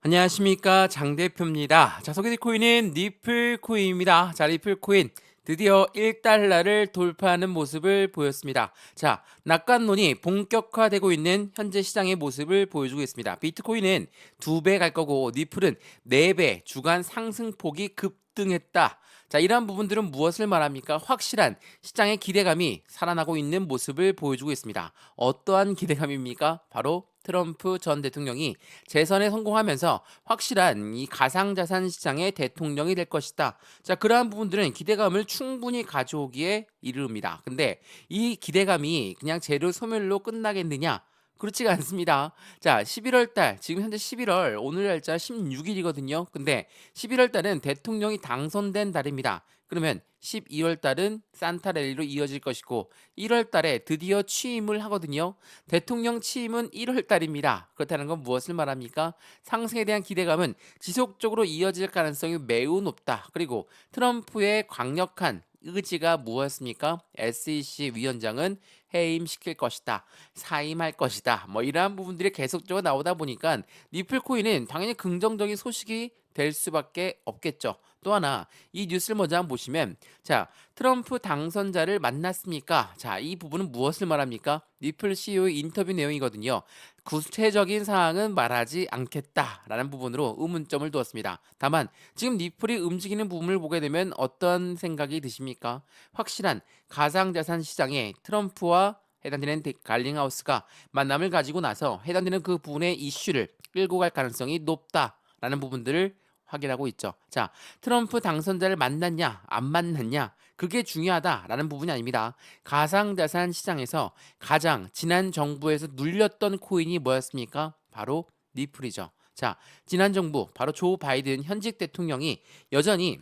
안녕하십니까, 장 대표입니다. 자, 소개될 코인은 리플 코인입니다. 자, 리플 코인 드디어 1달러를 돌파하는 모습을 보였습니다. 자, 낙관론이 본격화되고 있는 현재 시장의 모습을 보여주고 있습니다. 비트코인은 2배 갈 거고 리플은 4배 주간 상승폭이 급등했다. 자, 이러한 부분들은 무엇을 말합니까? 확실한 시장의 기대감이 살아나고 있는 모습을 보여주고 있습니다. 어떠한 기대감입니까? 바로 트럼프 전 대통령이 재선에 성공하면서 확실한 이 가상자산 시장의 대통령이 될 것이다. 자, 그러한 부분들은 기대감을 충분히 가져오기에 이릅니다. 근데 이 기대감이 그냥 재료 소멸로 끝나겠느냐? 그렇지가 않습니다. 자, 11월 달, 지금 현재 11월, 오늘 날짜 16일이거든요. 근데 11월 달은 대통령이 당선된 달입니다. 그러면 12월 달은 산타랠리로 이어질 것이고 1월 달에 드디어 취임을 하거든요. 대통령 취임은 1월 달입니다. 그렇다는 건 무엇을 말합니까? 상승에 대한 기대감은 지속적으로 이어질 가능성이 매우 높다. 그리고 트럼프의 강력한 의지가 무엇입니까? SEC 위원장은 해임시킬 것이다. 사임할 것이다. 뭐 이러한 부분들이 계속적으로 나오다 보니까 리플 코인은 당연히 긍정적인 소식이 될 수밖에 없겠죠. 또 하나 이 뉴스를 먼저 한번 보시면 자, 트럼프 당선자를 만났습니까? 자, 이 부분은 무엇을 말합니까? 리플 CEO의 인터뷰 내용이거든요. 구체적인 사항은 말하지 않겠다라는 부분으로 의문점을 두었습니다. 다만 지금 리플이 움직이는 부분을 보게 되면 어떤 생각이 드십니까? 확실한 가상자산 시장에 트럼프와 해당되는 갈링하우스가 만남을 가지고 나서 해당되는 그 부분의 이슈를 끌고 갈 가능성이 높다라는 부분들을 확인하고 있죠. 자, 트럼프 당선자를 만났냐, 안 만났냐, 그게 중요하다라는 부분이 아닙니다. 가상자산 시장에서 가장 지난 정부에서 눌렸던 코인이 뭐였습니까? 바로 리플이죠. 자, 지난 정부, 바로 조 바이든 현직 대통령이 여전히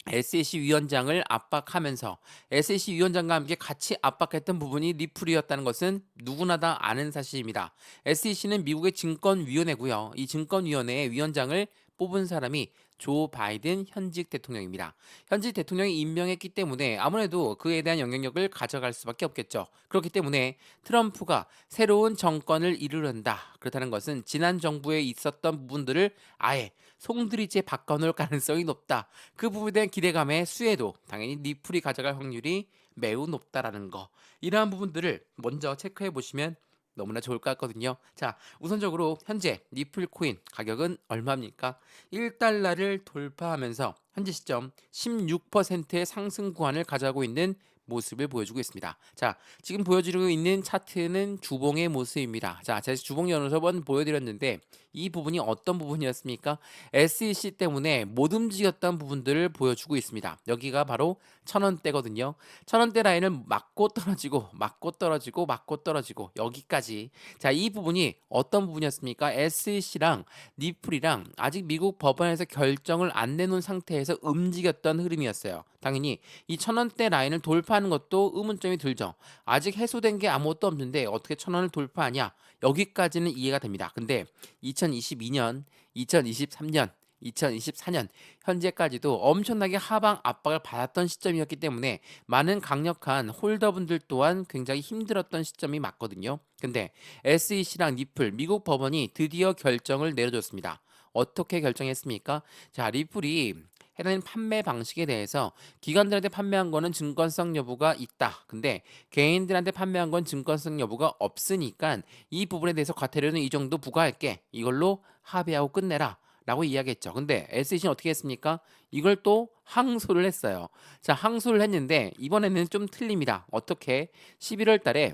SEC 위원장을 압박하면서 SEC 위원장과 함께 같이 압박했던 부분이 리플이었다는 것은 누구나 다 아는 사실입니다. SEC는 미국의 증권위원회고요. 이 증권위원회의 위원장을 뽑은 사람이 조 바이든 현직 대통령입니다. 현직 대통령이 임명했기 때문에 아무래도 그에 대한 영향력을 가져갈 수밖에 없겠죠. 그렇기 때문에 트럼프가 새로운 정권을 이루는다. 그렇다는 것은 지난 정부에 있었던 부분들을 아예 송두리째 바꿔놓을 가능성이 높다. 그 부분에 대한 기대감의 수혜도 당연히 리플이 가져갈 확률이 매우 높다라는 거. 이러한 부분들을 먼저 체크해 보시면 너무나 좋을 것 같거든요. 자, 우선적으로 현재 리플 코인 가격은 얼마입니까? 1달러를 돌파하면서 현재 시점 16%의 상승 구간을 가져가고 있는 모습을 보여주고 있습니다. 자, 지금 보여주고 있는 차트는 주봉의 모습입니다. 자, 제가 주봉 여러 번 보여드렸는데 이 부분이 어떤 부분이었습니까? SEC 때문에 못 움직였던 부분들을 보여주고 있습니다. 여기가 바로 1,000원대거든요. 1,000원대 라인을 맞고 떨어지고 맞고 떨어지고 맞고 떨어지고 여기까지. 자, 이 부분이 어떤 부분이었습니까? SEC랑 리플이랑 아직 미국 법원에서 결정을 안 내놓은 상태에서 움직였던 흐름이었어요. 당연히 이 1,000원대 라인을 돌파하는 것도 의문점이 들죠. 아직 해소된 게 아무것도 없는데 어떻게 1,000원을 돌파하냐? 여기까지는 이해가 됩니다. 근데 2022년, 2023년, 2024년 현재까지도 엄청나게 하방 압박을 받았던 시점이었기 때문에 많은 강력한 홀더분들 또한 굉장히 힘들었던 시점이 맞거든요. 근데 SEC랑 리플 미국 법원이 드디어 결정을 내려줬습니다. 어떻게 결정했습니까? 자, 리플이 해당하는 판매 방식에 대해서 기관들한테 판매한 거는 증권성 여부가 있다. 근데 개인들한테 판매한 건 증권성 여부가 없으니까 이 부분에 대해서 과태료는 이 정도 부과할게. 이걸로 합의하고 끝내라. 라고 이야기했죠. 근데 SEC는 어떻게 했습니까? 이걸 또 항소를 했어요. 자, 항소를 했는데 이번에는 좀 틀립니다. 어떻게? 11월 달에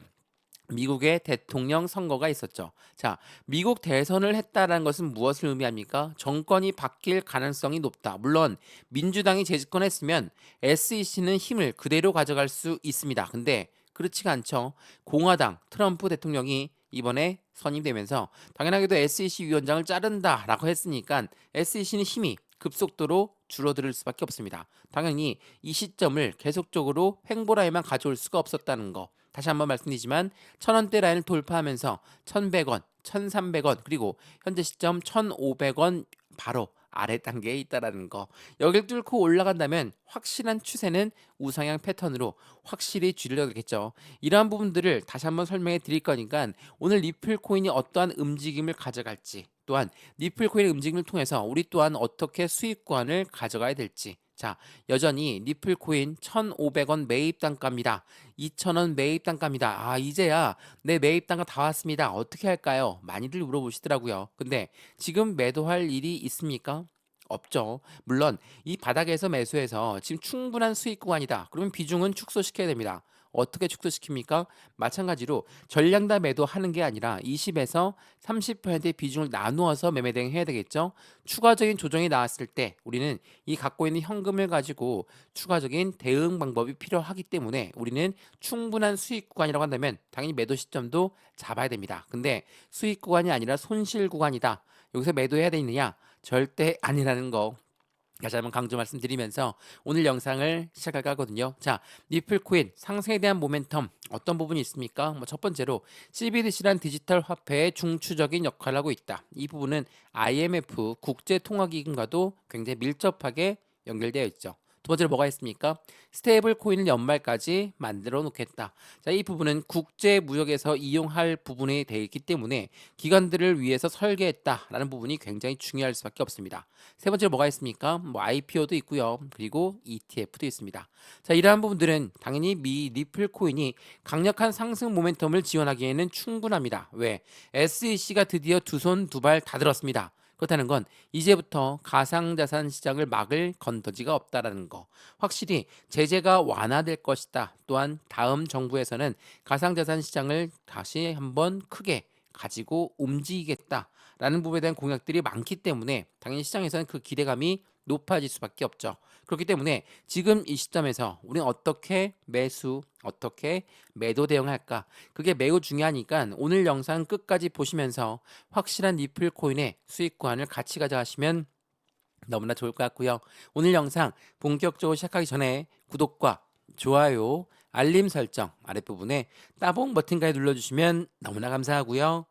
미국의 대통령 선거가 있었죠. 자, 미국 대선을 했다라는 것은 무엇을 의미합니까? 정권이 바뀔 가능성이 높다. 물론 민주당이 재집권했으면 SEC는 힘을 그대로 가져갈 수 있습니다. 근데 그렇지가 않죠. 공화당 트럼프 대통령이 이번에 선임되면서 당연하게도 SEC 위원장을 자른다라고 했으니까 SEC는 힘이 급속도로 줄어들 수밖에 없습니다. 당연히 이 시점을 계속적으로 횡보라에만 가져올 수가 없었다는 거. 다시 한번 말씀드리지만 1,000원대 라인을 돌파하면서 1,100원, 1,300원 그리고 현재 시점 1,500원 바로 아래 단계에 있다라는 거. 여길 뚫고 올라간다면 확실한 추세는 우상향 패턴으로 확실히 줄여들겠죠. 이러한 부분들을 다시 한번 설명해 드릴 거니까 오늘 리플 코인이 어떠한 움직임을 가져갈지, 또한 리플 코인의 움직임을 통해서 우리 또한 어떻게 수익권을 가져가야 될지. 자, 여전히 리플 코인 1,500원 매입 단가입니다. 2,000원 매입 단가입니다. 아, 이제야 내 매입 단가 다 왔습니다. 어떻게 할까요? 많이들 물어보시더라고요. 근데 지금 매도할 일이 있습니까? 없죠. 물론 이 바닥에서 매수해서 지금 충분한 수익 구간이다. 그러면 비중은 축소시켜야 됩니다. 어떻게 축소시킵니까? 마찬가지로 전량다 매도하는 게 아니라 20에서 30%의 비중을 나누어서 매매 대응해야 되겠죠. 추가적인 조정이 나왔을 때 우리는 이 갖고 있는 현금을 가지고 추가적인 대응 방법이 필요하기 때문에 우리는 충분한 수익 구간이라고 한다면 당연히 매도 시점도 잡아야 됩니다. 근데 수익 구간이 아니라 손실 구간이다. 여기서 매도해야 되느냐? 절대 아니라는 거 다시 한번 강조 말씀드리면서 오늘 영상을 시작할까 하거든요. 자, 리플 코인 상승에 대한 모멘텀 어떤 부분이 있습니까? 첫 번째로 CBDC란 디지털 화폐의 중추적인 역할을 하고 있다. 이 부분은 IMF 국제통화기금과도 굉장히 밀접하게 연결되어 있죠. 두 번째로 뭐가 있습니까? 스테이블 코인을 연말까지 만들어 놓겠다. 자, 이 부분은 국제 무역에서 이용할 부분이 되어 있기 때문에 기관들을 위해서 설계했다라는 부분이 굉장히 중요할 수밖에 없습니다. 세 번째로 뭐가 있습니까? IPO도 있고요. 그리고 ETF도 있습니다. 자, 이러한 부분들은 당연히 미 리플 코인이 강력한 상승 모멘텀을 지원하기에는 충분합니다. 왜? SEC가 드디어 두 손 두 발 다 들었습니다. 그렇다는 건 이제부터 가상자산 시장을 막을 건더지가 없다라는 거. 확실히 제재가 완화될 것이다. 또한 다음 정부에서는 가상자산 시장을 다시 한번 크게 가지고 움직이겠다라는 부분에 대한 공약들이 많기 때문에 당연히 시장에서는 그 기대감이 높아질 수밖에 없죠. 그렇기 때문에 지금 이 시점에서 우리는 어떻게 매수, 어떻게 매도 대응할까? 그게 매우 중요하니까 오늘 영상 끝까지 보시면서 확실한 리플 코인의 수익 구간을 같이 가져가시면 너무나 좋을 것 같고요. 오늘 영상 본격적으로 시작하기 전에 구독과 좋아요, 알림 설정 아랫부분에 따봉 버튼까지 눌러주시면 너무나 감사하고요.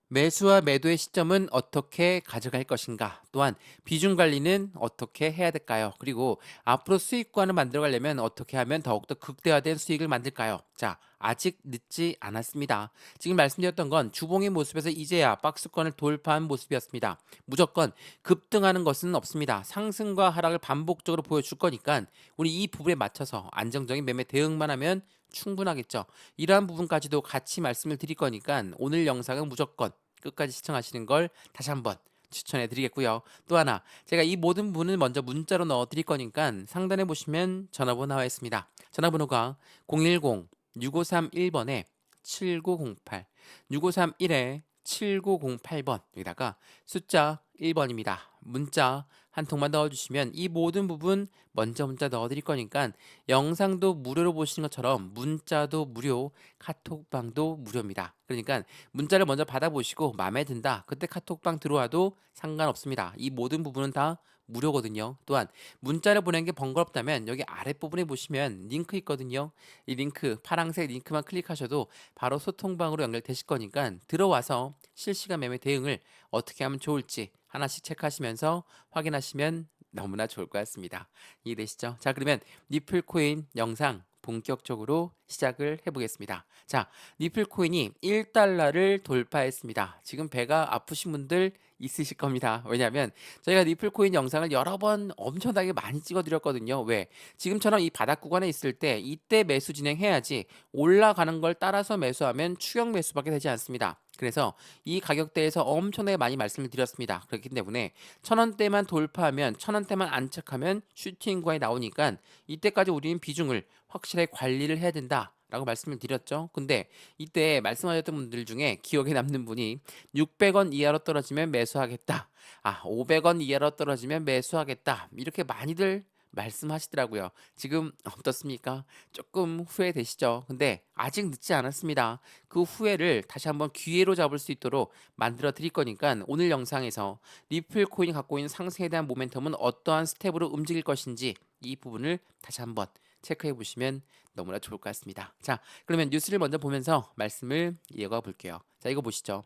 매수와 매도의 시점은 어떻게 가져갈 것인가? 또한 비중 관리는 어떻게 해야 될까요? 그리고 앞으로 수익관을 만들어 가려면 어떻게 하면 더욱더 극대화된 수익을 만들까요? 자, 아직 늦지 않았습니다. 지금 말씀드렸던 건 주봉의 모습에서 이제야 박스권을 돌파한 모습이었습니다. 무조건 급등하는 것은 없습니다. 상승과 하락을 반복적으로 보여줄 거니까 우리 이 부분에 맞춰서 안정적인 매매 대응만 하면 충분하겠죠. 이러한 부분까지도 같이 말씀을 드릴 거니까 오늘 영상은 무조건 끝까지 시청하시는 걸 다시 한번 추천해 드리겠고요. 또 하나, 제가 이 모든 부분을 먼저 문자로 넣어 드릴 거니까 상단에 보시면 전화번호 나와 있습니다. 전화번호가 010-6531번에 7908, 6531에 7908번, 여기다가 숫자 1번입니다. 문자 한 통만 넣어주시면 이 모든 부분 먼저 문자 넣어드릴 거니까 영상도 무료로 보시는 것처럼 문자도 무료, 카톡방도 무료입니다. 그러니까 문자를 먼저 받아보시고 마음에 든다. 그때 카톡방 들어와도 상관없습니다. 이 모든 부분은 다 무료거든요. 또한 문자를 보내는 게 번거롭다면 여기 아랫부분에 보시면 링크 있거든요. 이 링크, 파란색 링크만 클릭하셔도 바로 소통방으로 연결되실 거니까 들어와서 실시간 매매 대응을 어떻게 하면 좋을지 하나씩 체크하시면서 확인하시면 너무나 좋을 것 같습니다. 이해되시죠? 자, 그러면 리플 코인 영상 본격적으로 시작을 해보겠습니다. 자, 리플 코인이 1달러를 돌파했습니다. 지금 배가 아프신 분들 있으실 겁니다. 왜냐하면 저희가 리플 코인 영상을 여러 번 엄청나게 많이 찍어드렸거든요. 왜? 지금처럼 이 바닥 구간에 있을 때 이때 매수 진행해야지 올라가는 걸 따라서 매수하면 추격 매수밖에 되지 않습니다. 그래서 이 가격대에서 엄청나게 많이 말씀을 드렸습니다. 그렇기 때문에 1,000원대만 돌파하면 1,000원대만 안착하면 슈팅 구간이 나오니까 이때까지 우리는 비중을 확실하게 관리를 해야 된다라고 말씀을 드렸죠. 근데 이때 말씀하셨던 분들 중에 기억에 남는 분이 600원 이하로 떨어지면 매수하겠다. 500원 이하로 떨어지면 매수하겠다. 이렇게 많이들 말씀하시더라고요. 지금 어떻습니까? 조금 후회되시죠? 근데 아직 늦지 않았습니다. 그 후회를 다시 한번 기회로 잡을 수 있도록 만들어 드릴 거니까 오늘 영상에서 리플 코인이 갖고 있는 상승에 대한 모멘텀은 어떠한 스텝으로 움직일 것인지 이 부분을 다시 한번 체크해 보시면 너무나 좋을 것 같습니다. 자, 그러면 뉴스를 먼저 보면서 말씀을 이어가 볼게요. 자, 이거 보시죠.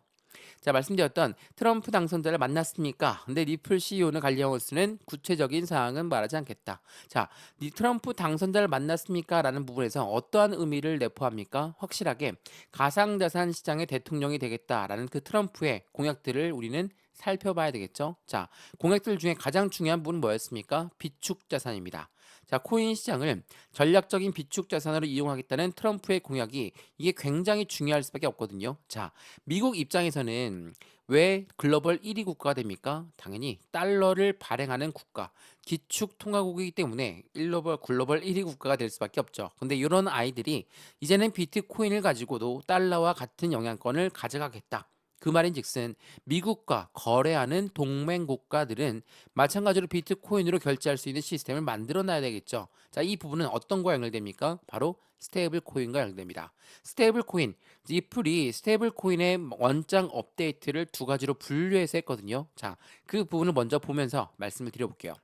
자, 말씀드렸던 트럼프 당선자를 만났습니까? 근데 리플 CEO는 갈리오스는 구체적인 사항은 말하지 않겠다. 자, 트럼프 당선자를 만났습니까? 라는 부분에서 어떠한 의미를 내포합니까? 확실하게 가상자산 시장의 대통령이 되겠다라는 그 트럼프의 공약들을 우리는 살펴봐야 되겠죠. 자, 공약들 중에 가장 중요한 부분은 뭐였습니까? 비축 자산입니다. 자, 코인 시장을 전략적인 비축 자산으로 이용하겠다는 트럼프의 공약이 이게 굉장히 중요할 수밖에 없거든요. 자, 미국 입장에서는 왜 글로벌 1위 국가가 됩니까? 당연히 달러를 발행하는 국가, 기축 통화국이기 때문에 글로벌 1위 국가가 될 수밖에 없죠. 근데 이런 아이들이 이제는 비트코인을 가지고도 달러와 같은 영향권을 가져가겠다. 그 말인즉슨 미국과 거래하는 동맹 국가들은 마찬가지로 비트코인으로 결제할 수 있는 시스템을 만들어 놔야 되겠죠. 자, 이 부분은 어떤 거와 연결됩니까? 바로 스테이블 코인과 연결됩니다. 스테이블 코인, 리플이 스테이블 코인의 원장 업데이트를 두 가지로 분류해서 했거든요. 자, 그 부분을 먼저 보면서 말씀을 드려볼게요.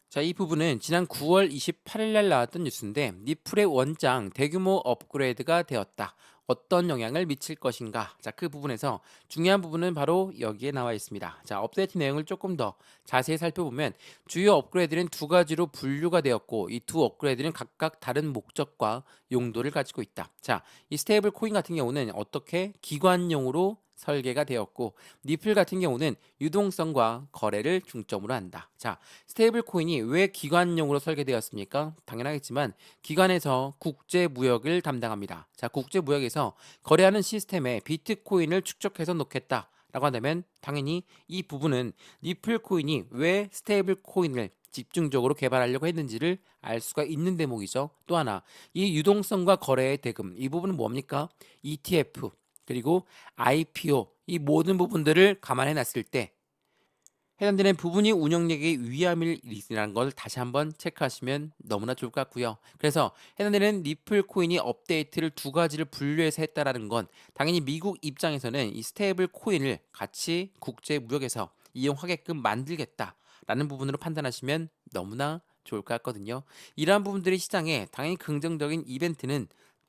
자, 이 부분은 지난 9월 28일 날 나왔던 뉴스인데 리플의 원장 대규모 업그레이드가 되었다. 어떤 영향을 미칠 것인가? 자, 그 부분에서 중요한 부분은 바로 여기에 나와 있습니다. 자, 업데이트 내용을 조금 더 자세히 살펴보면 주요 업그레이드는 두 가지로 분류가 되었고 이 두 업그레이드는 각각 다른 목적과 용도를 가지고 있다. 자, 이 스테이블 코인 같은 경우는 어떻게 기관용으로 설계가 되었고 리플 같은 경우는 유동성과 거래를 중점으로 한다. 자, 스테이블 코인이 왜 기관용으로 설계되었습니까? 당연하겠지만 기관에서 국제 무역을 담당합니다. 자, 국제 무역에서 거래하는 시스템에 비트코인을 축적해서 놓겠다. 라고 한다면 당연히 이 부분은 리플 코인이 왜 스테이블 코인을 집중적으로 개발하려고 했는지를 알 수가 있는 대목이죠. 또 하나, 이 유동성과 거래의 대금, 이 부분은 뭡니까? ETF, 그리고 IPO, 이 모든 부분들을 감안해 놨을 때 해당되는 부분이 운영력의 위험이라는 걸 다시 한번 체크하시면 너무나 좋을 것 같고요. 그래서 해당되는 리플 코인이 업데이트를 두 가지를 분류해서 했다라는 건 당연히 미국 입장에서는 이 스테이블 코인을 같이 국제 무역에서 이용하게끔 만들겠다라는 부분으로 판단하시면 너무나 좋을 것 같거든요. 이러한 부분들이 시장에 당연히 긍정적인 이벤트는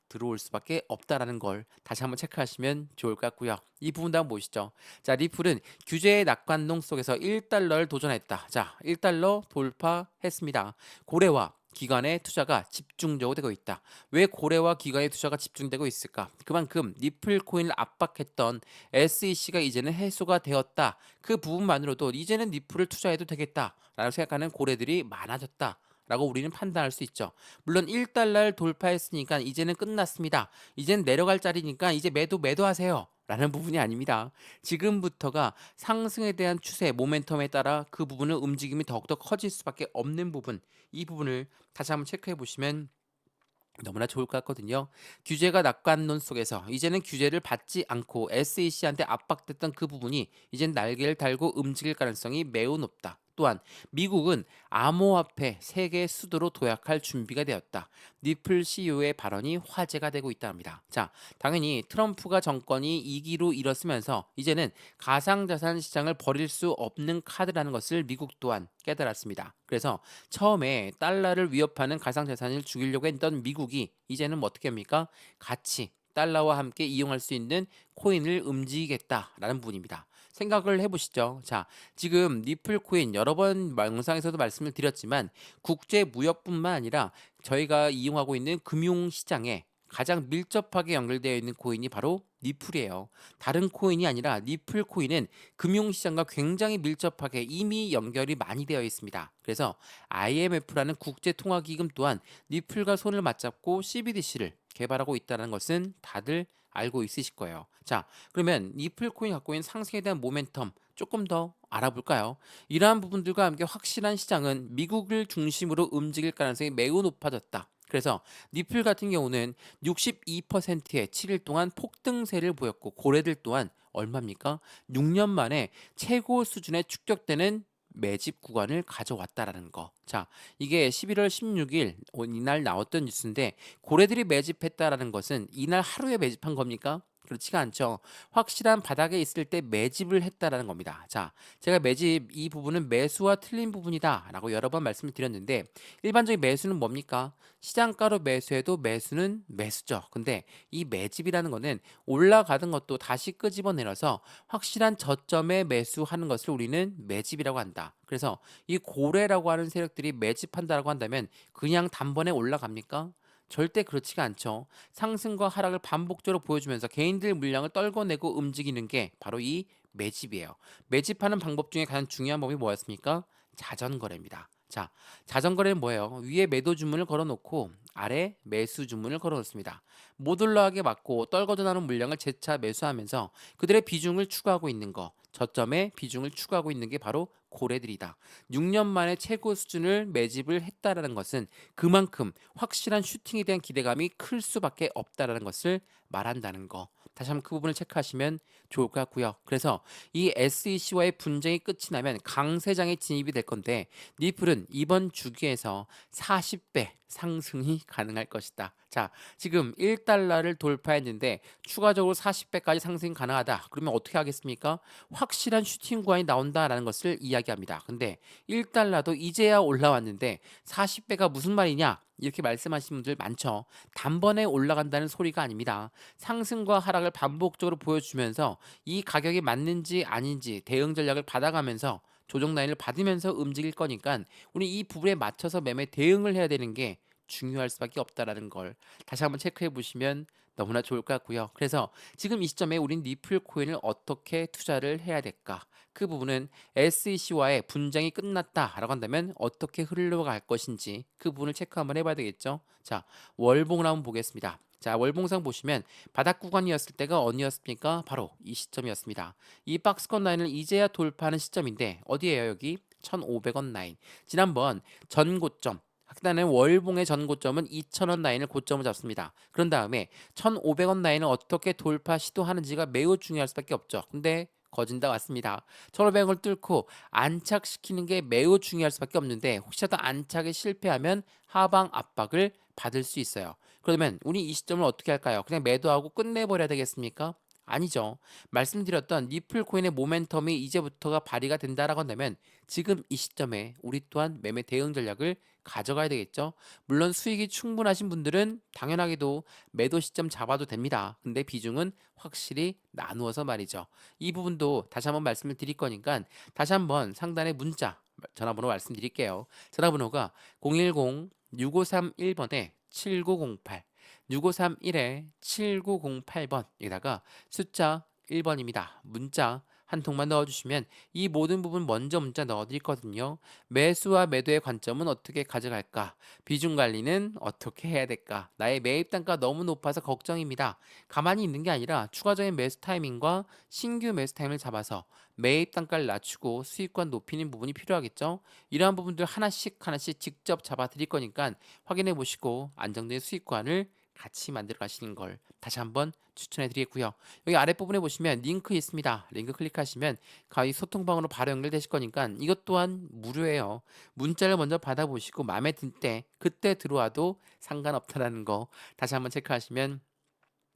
들어올 수밖에 없다라는 걸 다시 한번 체크하시면 좋을 것 같고요. 이 부분도 한번 보시죠. 자, 리플은 규제의 낙관동 속에서 1달러를 도전했다. 자, 1달러 돌파했습니다. 고래와 기관의 투자가 집중적으로 되고 있다. 왜 고래와 기관의 투자가 집중되고 있을까? 그만큼 리플 코인을 압박했던 SEC가 이제는 해소가 되었다. 그 부분만으로도 이제는 리플을 투자해도 되겠다라고 생각하는 고래들이 많아졌다. 라고 우리는 판단할 수 있죠. 물론 1달러를 돌파했으니까 이제는 끝났습니다. 이제는 내려갈 자리니까 이제 매도하세요. 라는 부분이 아닙니다. 지금부터가 상승에 대한 추세, 모멘텀에 따라 그 부분의 움직임이 더욱더 커질 수밖에 없는 부분, 이 부분을 다시 한번 체크해 보시면 너무나 좋을 것 같거든요. 규제가 낙관론 속에서 이제는 규제를 받지 않고 SEC한테 압박됐던 그 부분이 이젠 날개를 달고 움직일 가능성이 매우 높다. 또한 미국은 암호화폐 세계 수도로 도약할 준비가 되었다. 리플 CEO의 발언이 화제가 되고 있답니다. 자, 당연히 트럼프가 정권이 2기로 일었으면서 이제는 가상자산 시장을 버릴 수 없는 카드라는 것을 미국 또한 깨달았습니다. 그래서 처음에 달러를 위협하는 가상자산을 죽이려고 했던 미국이 이제는 뭐 어떻게 합니까? 같이 달러와 함께 이용할 수 있는 코인을 움직이겠다라는 부분입니다. 생각을 해보시죠. 자, 지금 리플 코인 여러 번 영상에서도 말씀을 드렸지만 국제 무역뿐만 아니라 저희가 이용하고 있는 금융 시장에 가장 밀접하게 연결되어 있는 코인이 바로 리플이에요. 다른 코인이 아니라 리플 코인은 금융시장과 굉장히 밀접하게 이미 연결이 많이 되어 있습니다. 그래서 IMF라는 국제통화기금 또한 리플과 손을 맞잡고 CBDC를 개발하고 있다는 것은 다들 알고 있으실 거예요. 자, 그러면 리플 코인 갖고 있는 상승에 대한 모멘텀 조금 더 알아볼까요? 이러한 부분들과 함께 확실한 시장은 미국을 중심으로 움직일 가능성이 매우 높아졌다. 그래서 리플 같은 경우는 62%의 7일 동안 폭등세를 보였고 고래들 또한 얼마입니까? 6년 만에 최고 수준에 축적되는 매집 구간을 가져왔다라는 거. 자, 이게 11월 16일 이날 나왔던 뉴스인데 고래들이 매집했다라는 것은 이날 하루에 매집한 겁니까? 그렇지가 않죠. 확실한 바닥에 있을 때 매집을 했다라는 겁니다. 자, 제가 매집 이 부분은 매수와 틀린 부분이다라고 여러 번 말씀을 드렸는데 일반적인 매수는 뭡니까? 시장가로 매수해도 매수는 매수죠. 근데 이 매집이라는 거는 올라가던 것도 다시 끄집어내려서 확실한 저점에 매수하는 것을 우리는 매집이라고 한다. 그래서 이 고래라고 하는 세력들이 매집한다라고 한다면 그냥 단번에 올라갑니까? 절대 그렇지가 않죠. 상승과 하락을 반복적으로 보여주면서 개인들 물량을 떨궈내고 움직이는 게 바로 이 매집이에요. 매집하는 방법 중에 가장 중요한 법이 뭐였습니까? 자전거래입니다. 자, 자전거래는 뭐예요? 위에 매도 주문을 걸어놓고 아래 매수 주문을 걸어놓습니다. 못 올라가게 막고 떨궈져 나는 물량을 재차 매수하면서 그들의 비중을 추가하고 있는 거, 저점에 비중을 추가하고 있는 게 바로 고래들이다. 6년 만에 최고 수준을 매집을 했다라는 것은 그만큼 확실한 슈팅에 대한 기대감이 클 수밖에 없다라는 것을 말한다는 거. 다시 한번 그 부분을 체크하시면 좋을 것 같고요. 그래서 이 SEC와의 분쟁이 끝이 나면 강세장에 진입이 될 건데 니플은 이번 주기에서 40배 상승이 가능할 것이다. 자, 지금 1달러를 돌파했는데 추가적으로 40배까지 상승이 가능하다. 그러면 어떻게 하겠습니까? 확실한 슈팅 구간이 나온다라는 것을 이야기합니다. 근데 1달러도 이제야 올라왔는데 40배가 무슨 말이냐? 이렇게 말씀하시는 분들 많죠. 단번에 올라간다는 소리가 아닙니다. 상승과 하락을 반복적으로 보여주면서 이 가격이 맞는지 아닌지 대응 전략을 받아가면서 조정 라인을 받으면서 움직일 거니까 우리 이 부분에 맞춰서 매매 대응을 해야 되는 게 중요할 수밖에 없다라는 걸 다시 한번 체크해 보시면 너무나 좋을 것 같고요. 그래서 지금 이 시점에 우린 니플 코인을 어떻게 투자를 해야 될까? 그 부분은 SEC와의 분쟁이 끝났다라고 한다면 어떻게 흘러갈 것인지 그 부분을 체크 한번 해봐야 되겠죠. 자, 월봉을 한번 보겠습니다. 자, 월봉상 보시면 바닥 구간이었을 때가 언제였습니까? 바로 이 시점이었습니다. 이 박스권 라인을 이제야 돌파하는 시점인데 어디예요 여기? 1,500원 라인. 지난번 전고점 일단은 월봉의 전고점은 2,000원 라인을 고점을 잡습니다. 그런 다음에 1,500원 라인을 어떻게 돌파 시도하는지가 매우 중요할 수밖에 없죠. 근데 거진다 왔습니다. 1,500원을 뚫고 안착시키는 게 매우 중요할 수밖에 없는데 혹시라도 안착에 실패하면 하방 압박을 받을 수 있어요. 그러면 우리 이 시점을 어떻게 할까요? 그냥 매도하고 끝내버려야 되겠습니까? 아니죠. 말씀드렸던 니플 코인의 모멘텀이 이제부터가 발휘가 된다라고 한다면 지금 이 시점에 우리 또한 매매 대응 전략을 가져가야 되겠죠. 물론 수익이 충분하신 분들은 당연하게도 매도 시점 잡아도 됩니다. 근데 비중은 확실히 나누어서 말이죠. 이 부분도 다시 한번 말씀을 드릴 거니까 다시 한번 상단에 문자 전화번호 말씀드릴게요. 전화번호가 010-6531번에 7908 6531에 7908번 여기다가 숫자 1번입니다. 문자 한 통만 넣어주시면 이 모든 부분 먼저 문자 넣어드릴 거거든요. 매수와 매도의 관점은 어떻게 가져갈까? 비중 관리는 어떻게 해야 될까? 나의 매입 단가 너무 높아서 걱정입니다. 가만히 있는 게 아니라 추가적인 매수 타이밍과 신규 매수 타이밍을 잡아서 매입 단가를 낮추고 수익권 높이는 부분이 필요하겠죠. 이러한 부분들 하나씩 하나씩 직접 잡아 드릴 거니까 확인해 보시고 안정된 수익권을 같이 만들어 가시는 걸 다시 한번 추천해 드리겠고요. 여기 아랫부분에 보시면 링크 있습니다. 링크 클릭하시면 가위 소통방으로 바로 연결되실 거니까 이것 또한 무료예요. 문자를 먼저 받아보시고 마음에 들 때 그때 들어와도 상관없다라는 거 다시 한번 체크하시면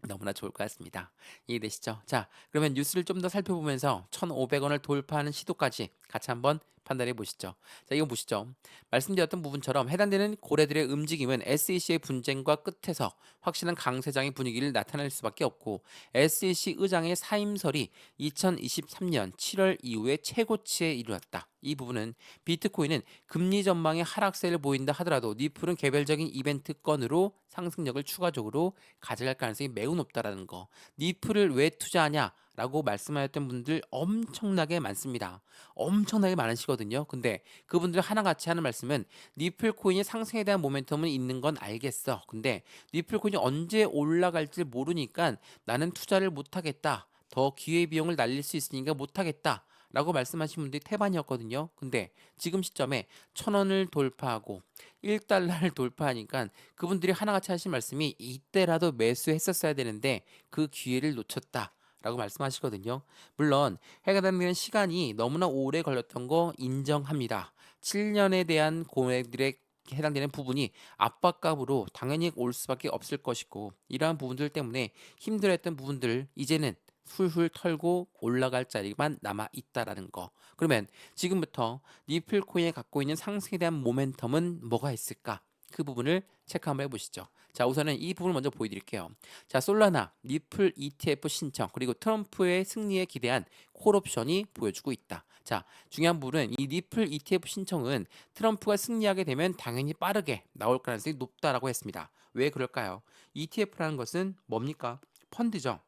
너무나 좋을 것 같습니다. 이해되시죠? 자, 그러면 뉴스를 좀 더 살펴보면서 1,500원을 돌파하는 시도까지 같이 한번 판단해 보시죠. 자, 이거 보시죠. 말씀드렸던 부분처럼 해당되는 고래들의 움직임은 SEC의 분쟁과 끝에서 확실한 강세장의 분위기를 나타낼 수밖에 없고 SEC 의장의 사임설이 2023년 7월 이후에 최고치에 이르렀다. 이 부분은 비트코인은 금리 전망의 하락세를 보인다 하더라도 니플은 개별적인 이벤트 건으로 상승력을 추가적으로 가져갈 가능성이 매우 높다라는 거. 니플을 왜 투자하냐? 라고 말씀하셨던 분들 엄청나게 많습니다. 엄청나게 많으시거든요. 근데 그분들 하나같이 하는 말씀은 니플 코인의 상승에 대한 모멘텀은 있는 건 알겠어. 근데 니플 코인이 언제 올라갈지 모르니까 나는 투자를 못하겠다. 더 기회비용을 날릴 수 있으니까 못하겠다. 라고 말씀하신 분들이 태반이었거든요. 근데 지금 시점에 1,000원을 돌파하고 1달러를 돌파하니까 그분들이 하나같이 하신 말씀이 이때라도 매수했었어야 되는데 그 기회를 놓쳤다. 라고 말씀하시거든요. 물론 해당되는 시간이 너무나 오래 걸렸던 거 인정합니다. 7년에 대한 고객들의 해당되는 부분이 압박감으로 당연히 올 수밖에 없을 것이고 이러한 부분들 때문에 힘들었던 부분들 이제는 훌훌 털고 올라갈 자리만 남아 있다라는 거. 그러면 지금부터 니플 코인이 갖고 있는 상승에 대한 모멘텀은 뭐가 있을까? 그 부분을 체크 한번 해보시죠. 자, 우선은 이 부분을 먼저 보여드릴게요. 자, 솔라나, 니플 ETF 신청, 그리고 트럼프의 승리에 기대한 콜옵션이 보여주고 있다. 자, 중요한 부분은 이 니플 ETF 신청은 트럼프가 승리하게 되면 당연히 빠르게 나올 가능성이 높다라고 했습니다. 왜 그럴까요? ETF라는 것은 뭡니까? 펀드죠.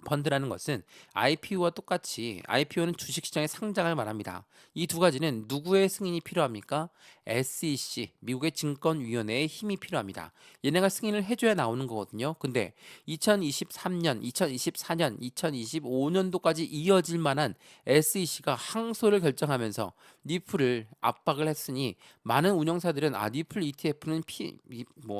펀드라는 것은 IPO와 똑같이 IPO는 주식시장에 상장을 말합니다. 이 두 가지는 누구의 승인이 필요합니까? SEC, 미국의 증권위원회의 힘이 필요합니다. 얘네가 승인을 해줘야 나오는 거거든요. 근데 2023년, 2024년, 2025년도까지 이어질 만한 SEC가 항소를 결정하면서 니플을 압박을 했으니 많은 운영사들은 니플 ETF는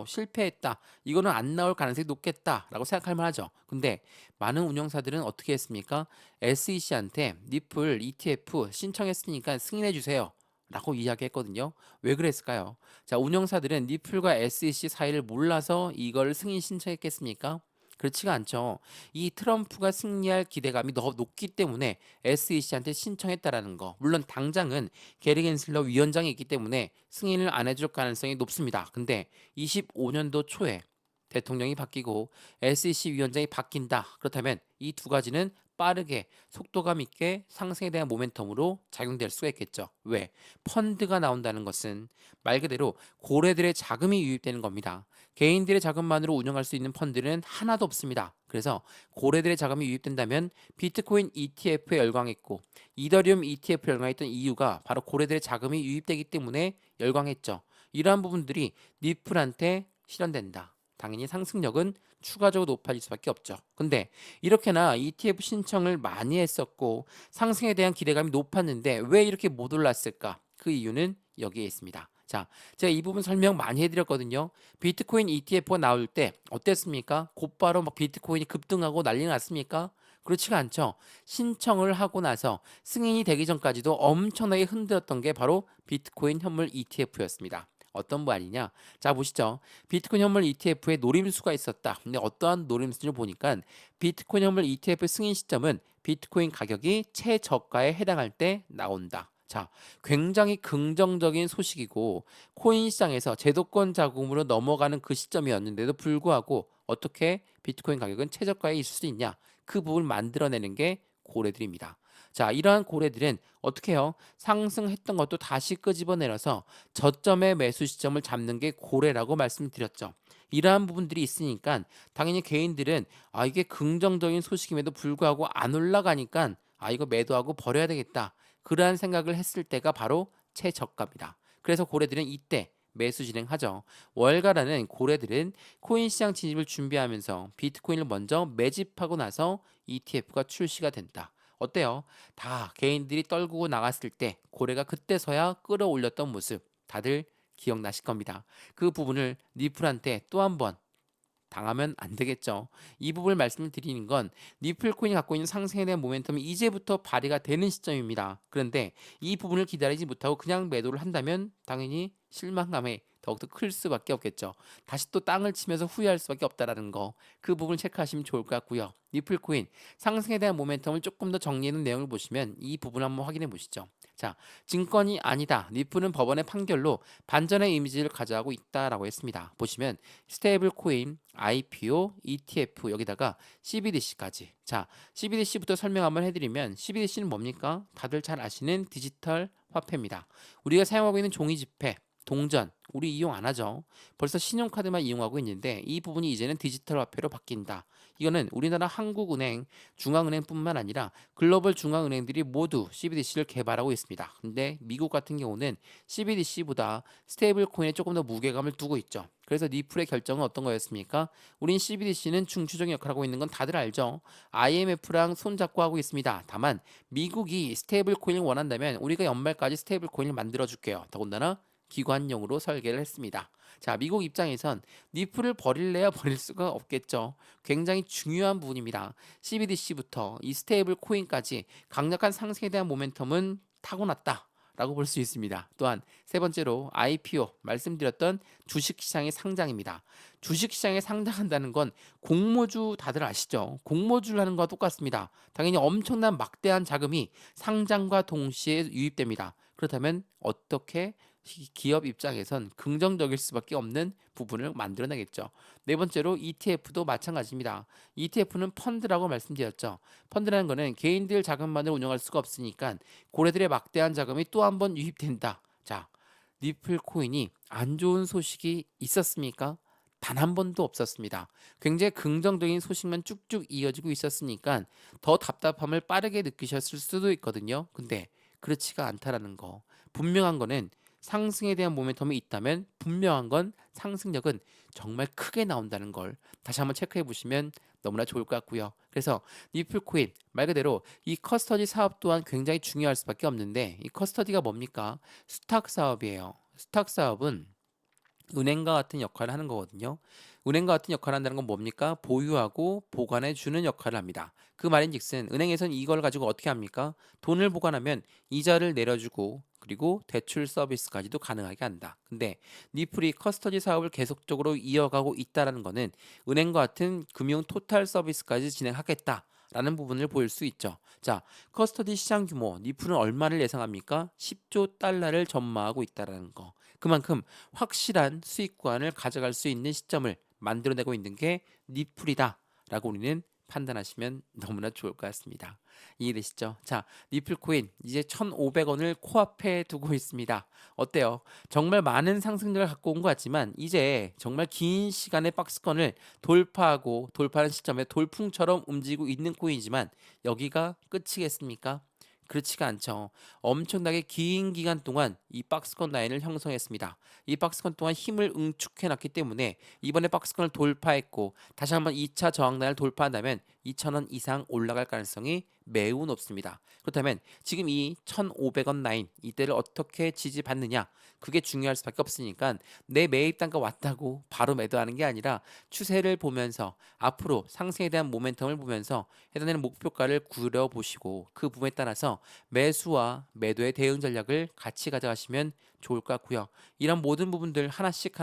실패했다. 이거는 안 나올 가능성이 높겠다라고 생각할 만하죠. 근데 많은 운영사들은 어떻게 했습니까? SEC한테 니플 ETF 신청했으니까 승인해 주세요. 라고 이야기했거든요. 왜 그랬을까요? 자, 운영사들은 니플과 SEC 사이를 몰라서 이걸 승인 신청했겠습니까? 그렇지가 않죠. 이 트럼프가 승리할 기대감이 너무 높기 때문에 SEC한테 신청했다라는 거. 물론 당장은 게리 겐슬러 위원장이 있기 때문에 승인을 안 해줄 가능성이 높습니다. 근데 25년도 초에 대통령이 바뀌고 SEC 위원장이 바뀐다. 그렇다면 이 두 가지는 빠르게 속도감 있게 상승에 대한 모멘텀으로 작용될 수가 있겠죠. 왜? 펀드가 나온다는 것은 말 그대로 고래들의 자금이 유입되는 겁니다. 개인들의 자금만으로 운영할 수 있는 펀드는 하나도 없습니다. 그래서 고래들의 자금이 유입된다면 비트코인 ETF에 열광했고 이더리움 ETF에 열광했던 이유가 바로 고래들의 자금이 유입되기 때문에 열광했죠. 이러한 부분들이 니플한테 실현된다. 당연히 상승력은 추가적으로 높아질 수밖에 없죠. 근데 이렇게나 ETF 신청을 많이 했었고 상승에 대한 기대감이 높았는데 왜 이렇게 못 올랐을까? 그 이유는 여기에 있습니다. 자, 제가 이 부분 설명 많이 해드렸거든요. 비트코인 ETF가 나올 때 어땠습니까? 곧바로 막 비트코인이 급등하고 난리 났습니까? 그렇지가 않죠. 신청을 하고 나서 승인이 되기 전까지도 엄청나게 흔들었던 게 바로 비트코인 현물 ETF였습니다. 어떤 부분이냐? 자, 보시죠. 비트코인 현물 ETF에 노림수가 있었다. 근데 어떠한 노림수를 보니까 비트코인 현물 ETF 승인 시점은 비트코인 가격이 최저가에 해당할 때 나온다. 자, 굉장히 긍정적인 소식이고 코인 시장에서 제도권 자금으로 넘어가는 그 시점이었는데도 불구하고 어떻게 비트코인 가격은 최저가에 있을 수 있냐? 그 부분을 만들어내는 게 고래들입니다. 자, 이러한 고래들은 어떻게 해요? 상승했던 것도 다시 끄집어내려서 저점의 매수 시점을 잡는 게 고래라고 말씀드렸죠. 이러한 부분들이 있으니까 당연히 개인들은 이게 긍정적인 소식임에도 불구하고 안 올라가니까 이거 매도하고 버려야 되겠다. 그러한 생각을 했을 때가 바로 최저가입니다. 그래서 고래들은 이때 매수 진행하죠. 월가라는 고래들은 코인 시장 진입을 준비하면서 비트코인을 먼저 매집하고 나서 ETF가 출시가 된다. 어때요? 다 개인들이 떨구고 나갔을 때 고래가 그때서야 끌어올렸던 모습 다들 기억나실 겁니다. 그 부분을 니플한테 또 한 번 당하면 안 되겠죠. 이 부분을 말씀을 드리는 건 니플 코인이 갖고 있는 상승에 대한 모멘텀이 이제부터 발휘가 되는 시점입니다. 그런데 이 부분을 기다리지 못하고 그냥 매도를 한다면 당연히 실망감에 더욱더 클 수밖에 없겠죠. 다시 또 땅을 치면서 후회할 수밖에 없다라는 거. 그 부분을 체크하시면 좋을 것 같고요. 니플 코인 상승에 대한 모멘텀을 조금 더 정리해놓은 내용을 보시면 이 부분 한번 확인해 보시죠. 자, 증권이 아니다. 니플은 법원의 판결로 반전의 이미지를 가져가고 있다라고 했습니다. 보시면 스테이블 코인, IPO, ETF 여기다가 CBDC까지. 자, CBDC부터 설명 한번 해드리면 CBDC는 뭡니까? 다들 잘 아시는 디지털 화폐입니다. 우리가 사용하고 있는 종이 지폐, 동전 우리 이용 안 하죠. 벌써 신용카드만 이용하고 있는데 이 부분이 이제는 디지털 화폐로 바뀐다. 이거는 우리나라 한국은행, 중앙은행뿐만 아니라 글로벌 중앙은행들이 모두 CBDC를 개발하고 있습니다. 근데 미국 같은 경우는 CBDC보다 스테이블 코인에 조금 더 무게감을 두고 있죠. 그래서 니플의 결정은 어떤 거였습니까? 우린 CBDC는 중추적인 역할을 하고 있는 건 다들 알죠. IMF랑 손잡고 하고 있습니다. 다만 미국이 스테이블 코인을 원한다면 우리가 연말까지 스테이블 코인을 만들어 줄게요. 더군다나 기관용으로 설계를 했습니다. 자, 미국 입장에선 니플을 버릴래야 버릴 수가 없겠죠. 굉장히 중요한 부분입니다. CBDC부터 이 스테이블 코인까지 강력한 상승에 대한 모멘텀은 타고났다. 라고 볼 수 있습니다. 또한 세 번째로 IPO 말씀드렸던 주식시장의 상장입니다. 주식시장에 상장한다는 건 공모주 다들 아시죠? 공모주를 하는 거와 똑같습니다. 당연히 엄청난 막대한 자금이 상장과 동시에 유입됩니다. 그렇다면 어떻게 기업 입장에선 긍정적일 수밖에 없는 부분을 만들어내겠죠. 네 번째로 ETF도 마찬가지입니다. ETF는 펀드라고 말씀드렸죠. 펀드라는 거는 개인들 자금만으로 운영할 수가 없으니까 고래들의 막대한 자금이 또 한 번 유입된다. 자, 리플 코인이 안 좋은 소식이 있었습니까? 단 한 번도 없었습니다. 굉장히 긍정적인 소식만 쭉쭉 이어지고 있었으니까 더 답답함을 빠르게 느끼셨을 수도 있거든요. 근데 그렇지가 않다라는 거. 분명한 거는 상승에 대한 모멘텀이 있다면 분명한 건 상승력은 정말 크게 나온다는 걸 다시 한번 체크해 보시면 너무나 좋을 것 같고요. 그래서 리플코인 말 그대로 이 커스터디 사업 또한 굉장히 중요할 수밖에 없는데 이 커스터디가 뭡니까? 수탁 사업이에요. 수탁 사업은 은행과 같은 역할을 하는 거거든요. 은행과 같은 역할을 한다는 건 뭡니까? 보유하고 보관해 주는 역할을 합니다. 그 말인즉슨 은행에서는 이걸 가지고 어떻게 합니까? 돈을 보관하면 이자를 내려주고 그리고 대출 서비스까지도 가능하게 한다. 근데 니플이 커스터디 사업을 계속적으로 이어가고 있다라는 거는 은행과 같은 금융 토탈 서비스까지 진행하겠다. 라는 부분을 보일 수 있죠. 자, 커스터디 시장 규모 니플은 얼마를 예상합니까? 10조 달러를 전망하고 있다라는 거. 그만큼 확실한 수익권을 가져갈 수 있는 시점을 만들어내고 있는 게 니플이다라고 우리는 판단하시면 너무나 좋을 것 같습니다. 이해되시죠? 자, 니플 코인 이제 1,500원을 코앞에 두고 있습니다. 어때요? 정말 많은 상승률을 갖고 온 것 같지만 이제 정말 긴 시간의 박스권을 돌파하고 돌파하는 시점에 돌풍처럼 움직이고 있는 코인이지만 여기가 끝이겠습니까? 그렇지가 않죠. 엄청나게 긴 기간 동안 이 박스권 라인을 형성했습니다. 이 박스권 동안 힘을 응축해 놨기 때문에 이번에 박스권을 돌파했고 다시 한번 2차 저항 라인을 돌파한다면 2,000원 이상 올라갈 가능성이 매우 높습니다. 그렇다면 지금 이 1,500원 라인 이때를 어떻게 지지받느냐 그게 중요할 수밖에 없으니까 내 매입 단가 왔다고 바로 매도하는 게 아니라 추세를 보면서 앞으로 상승에 대한 모멘텀을 보면서 해당되는 목표가를 그려보시고 그 부분에 따라서 매수와 매도의 대응 전략을 같이 가져가시면 좋을 것 같고요. 이런 모든 부분들 하나씩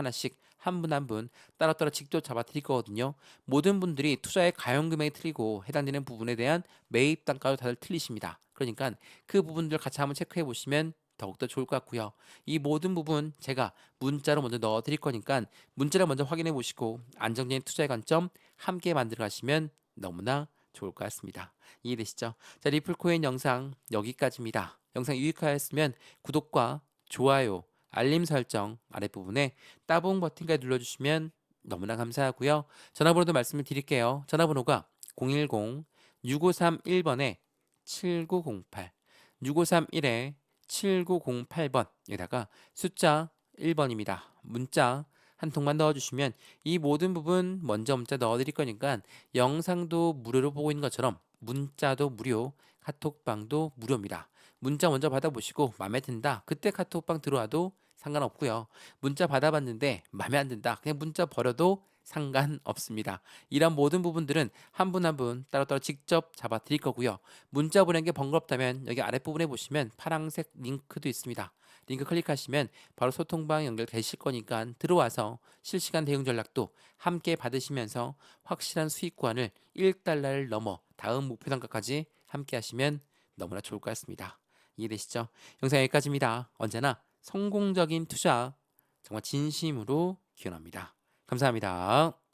한 분 한 분 따로따로 직접 잡아 드릴 거거든요. 모든 분들이 투자의 가용 금액이 틀리고 해당되는 부분에 대한 매입 단가도 다들 틀리십니다. 그러니까 그 부분들 같이 한번 체크해 보시면 더욱더 좋을 것 같고요. 이 모든 부분 제가 문자로 먼저 넣어 드릴 거니까 문자를 먼저 확인해 보시고 안정적인 투자의 관점 함께 만들어 가시면 너무나 좋을 것 같습니다. 이해되시죠? 자, 리플코인 영상 여기까지입니다. 영상 유익하였으면 구독과 좋아요, 알림 설정 아랫부분에 따봉 버튼까지 눌러주시면 너무나 감사하고요. 전화번호도 말씀을 드릴게요. 전화번호가 010-6531번에 7908 6531에 7908번에다가 숫자 1번입니다. 문자 한 통만 넣어주시면 이 모든 부분 먼저 문자 넣어드릴 거니까 영상도 무료로 보고 있는 것처럼 문자도 무료, 카톡방도 무료입니다. 문자 먼저 받아보시고 마음에 든다. 그때 카톡방 들어와도 상관없고요. 문자 받아봤는데 마음에 안 든다. 그냥 문자 버려도 상관없습니다. 이런 모든 부분들은 한 분 한 분 따로따로 직접 잡아 드릴 거고요. 문자 보내는 게 번거롭다면 여기 아랫부분에 보시면 파란색 링크도 있습니다. 링크 클릭하시면 바로 소통방 연결되실 거니까 들어와서 실시간 대응 전략도 함께 받으시면서 확실한 수익권을 1달러를 넘어 다음 목표 단가까지 함께 하시면 너무나 좋을 것 같습니다. 이해되시죠? 영상 여기까지입니다. 언제나 성공적인 투자 정말 진심으로 기원합니다. 감사합니다.